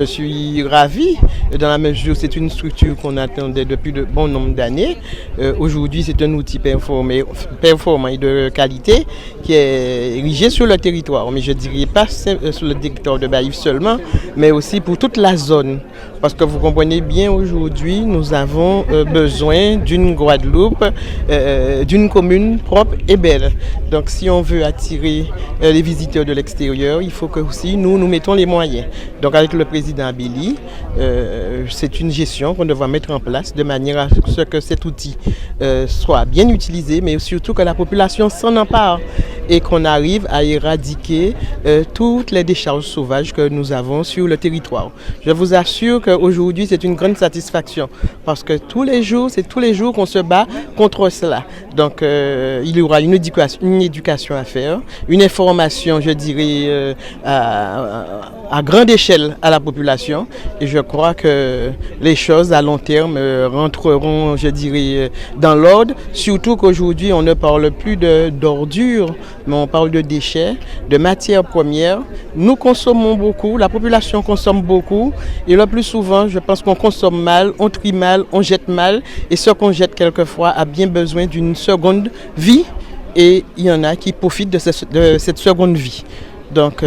Je suis ravi dans la mesure où c'est une structure qu'on attendait depuis de bon nombre d'années. Aujourd'hui, c'est un outil performant et de qualité qui est érigé sur le territoire. Mais je ne dirais pas sur le territoire de Baïf seulement, mais aussi pour toute la zone. Parce que vous comprenez bien, aujourd'hui, nous avons besoin d'une Guadeloupe, d'une commune propre et belle. Donc si on veut attirer les visiteurs de l'extérieur, il faut que aussi nous mettons les moyens. Donc avec le président Abéli, c'est une gestion qu'on devra mettre en place de manière à ce que cet outil soit bien utilisé, mais surtout que la population s'en empare et qu'on arrive à éradiquer toutes les décharges sauvages que nous avons sur le territoire. Je vous assure qu'aujourd'hui, c'est une grande satisfaction parce que tous les jours qu'on se bat contre cela. Donc, il y aura une éducation à faire, une information, je dirais, à grande échelle à la population. Et je crois que les choses à long terme rentreront, je dirais, dans l'ordre. Surtout qu'aujourd'hui, on ne parle plus d'ordures, mais on parle de déchets, de matières premières. Nous consommons beaucoup, la population consomme beaucoup. Et le plus souvent, je pense qu'on consomme mal, on trie mal, on jette mal. Et ce qu'on jette quelquefois a bien besoin d'une seconde vie. Et il y en a qui profitent de cette seconde vie. Donc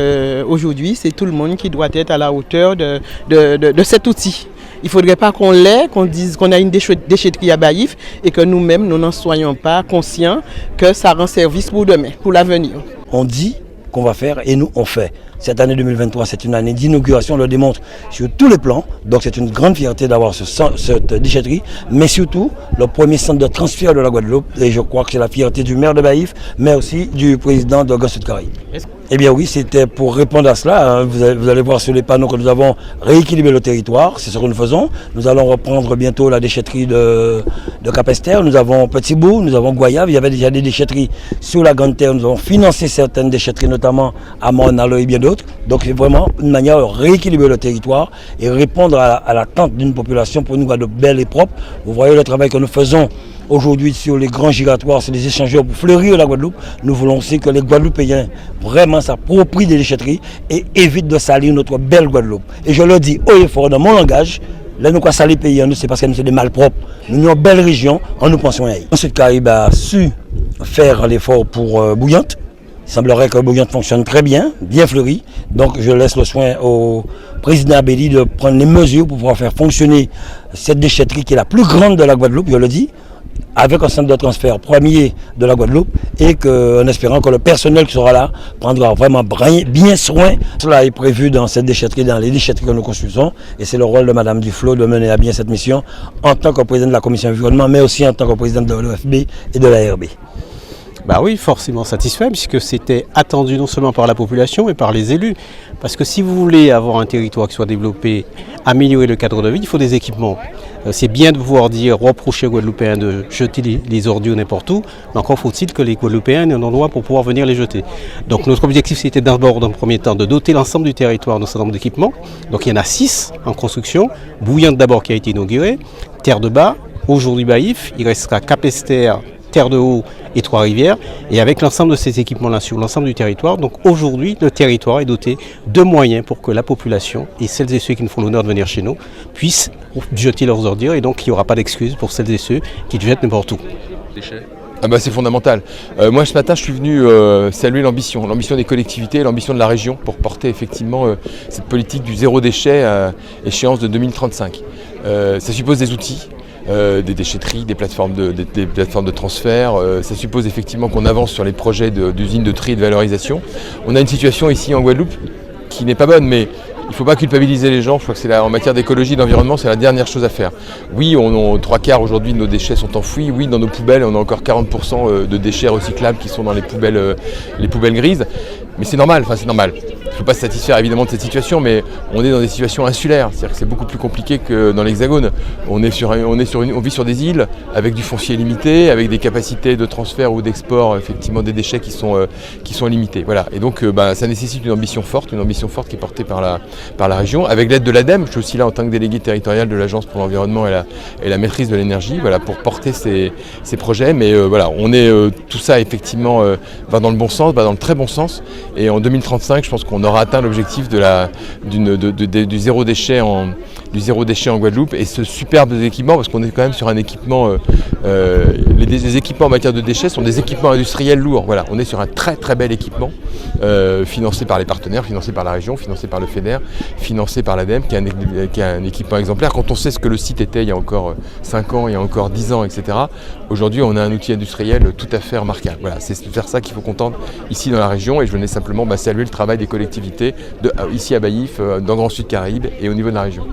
aujourd'hui, c'est tout le monde qui doit être à la hauteur de cet outil. Il ne faudrait pas qu'on dise qu'on a une déchetterie à Baïf et que nous-mêmes, nous n'en soyons pas conscients que ça rend service pour demain, pour l'avenir. On dit qu'on va faire et nous, on fait. Cette année 2023, c'est une année d'inauguration, on le démontre sur tous les plans. Donc c'est une grande fierté d'avoir cette déchetterie, mais surtout le premier centre de transfert de la Guadeloupe. Et je crois que c'est la fierté du maire de Baïf, mais aussi du président de Gon-Sud-Caraïbes. Eh bien oui, c'était pour répondre à cela. Vous allez voir sur les panneaux que nous avons rééquilibré le territoire. C'est ce que nous faisons. Nous allons reprendre bientôt la déchetterie de Capesterre. Nous avons Petit Bout, nous avons Goyave. Il y avait déjà des déchetteries sur la Grande Terre. Nous avons financé certaines déchetteries, notamment à Morne-Allo et bien d'autres. Donc c'est vraiment une manière de rééquilibrer le territoire et répondre à l'attente d'une population pour une Guadeloupe belle et propre. Vous voyez le travail que nous faisons aujourd'hui sur les grands giratoires, sur les échangeurs pour fleurir la Guadeloupe. Nous voulons aussi que les Guadeloupéens vraiment s'approprient des déchetteries et évitent de salir notre belle Guadeloupe. Et je le dis haut et fort dans mon langage, là nous quoi salir pays, nous c'est parce que nous sommes des malpropres. Nous sommes une belle région, on nous pensons à y. Gon-Sud-Caraïbes a su faire l'effort pour Bouillante. Il semblerait que Bouillante fonctionne très bien, bien fleuri. Donc je laisse le soin au président Abéli de prendre les mesures pour pouvoir faire fonctionner cette déchetterie qui est la plus grande de la Guadeloupe, je le dis, avec un centre de transfert premier de la Guadeloupe et en espérant que le personnel qui sera là prendra vraiment bien soin. Cela est prévu dans cette déchetterie, dans les déchetteries que nous construisons et c'est le rôle de Mme Duflo de mener à bien cette mission en tant que président de la commission environnement mais aussi en tant que président de l'OFB et de l'ARB. Bah oui, forcément satisfait puisque c'était attendu non seulement par la population mais par les élus. Parce que si vous voulez avoir un territoire qui soit développé, améliorer le cadre de vie, il faut des équipements. C'est bien de pouvoir dire, reprocher aux Guadeloupéens de jeter les ordures n'importe où, mais encore faut-il que les Guadeloupéens aient un endroit pour pouvoir venir les jeter. Donc notre objectif c'était d'abord dans le premier temps de doter l'ensemble du territoire d'un certain nombre d'équipements. Donc il y en a 6 en construction. Bouillante d'abord qui a été inaugurée, Terre de Bas, aujourd'hui Baïf, il restera Capesterre, Terre de Haut et Trois-Rivières, et avec l'ensemble de ces équipements-là sur l'ensemble du territoire. Donc aujourd'hui, le territoire est doté de moyens pour que la population et celles et ceux qui nous font l'honneur de venir chez nous puissent jeter leurs ordures, et donc il n'y aura pas d'excuses pour celles et ceux qui jettent n'importe où. Ah bah c'est fondamental. Moi ce matin je suis venu saluer l'ambition des collectivités, l'ambition de la région pour porter effectivement cette politique du zéro déchet à échéance de 2035. Ça suppose des outils. Des déchetteries, des plateformes de transfert. Ça suppose effectivement qu'on avance sur les projets d'usines de tri et de valorisation. On a une situation ici en Guadeloupe qui n'est pas bonne, mais il ne faut pas culpabiliser les gens. Je crois que c'est en matière d'écologie et d'environnement, c'est la dernière chose à faire. Oui, 3/4 aujourd'hui de nos déchets sont enfouis. Oui, dans nos poubelles, on a encore 40% de déchets recyclables qui sont dans les poubelles grises. Mais c'est normal, c'est normal. Il ne faut pas se satisfaire évidemment de cette situation, mais on est dans des situations insulaires. C'est-à-dire que c'est beaucoup plus compliqué que dans l'Hexagone. On vit sur des îles avec du foncier limité, avec des capacités de transfert ou d'export effectivement des déchets qui sont limitées. Voilà. Et donc ça nécessite une ambition forte qui est portée par la région, avec l'aide de l'ADEME. Je suis aussi là en tant que délégué territorial de l'Agence pour l'environnement et la maîtrise de l'énergie, voilà, pour porter ces projets. Mais voilà, tout ça effectivement va dans le bon sens, va dans le très bon sens. Et en 2035, je pense qu'on aura atteint l'objectif du zéro déchet en Guadeloupe, et ce superbe équipement, parce qu'on est quand même sur un équipement, les équipements en matière de déchets sont des équipements industriels lourds. Voilà, on est sur un très très bel équipement financé par les partenaires, financé par la région, financé par le FEDER, financé par l'ADEME, qui est un équipement exemplaire. Quand on sait ce que le site était il y a encore 5 ans, il y a encore 10 ans, etc., aujourd'hui on a un outil industriel tout à fait remarquable. Voilà, c'est vers ça qu'il faut qu'on tente ici dans la région, et je venais simplement saluer le travail des collectivités ici à Baillif, dans Grand Sud Caraïbes et au niveau de la région.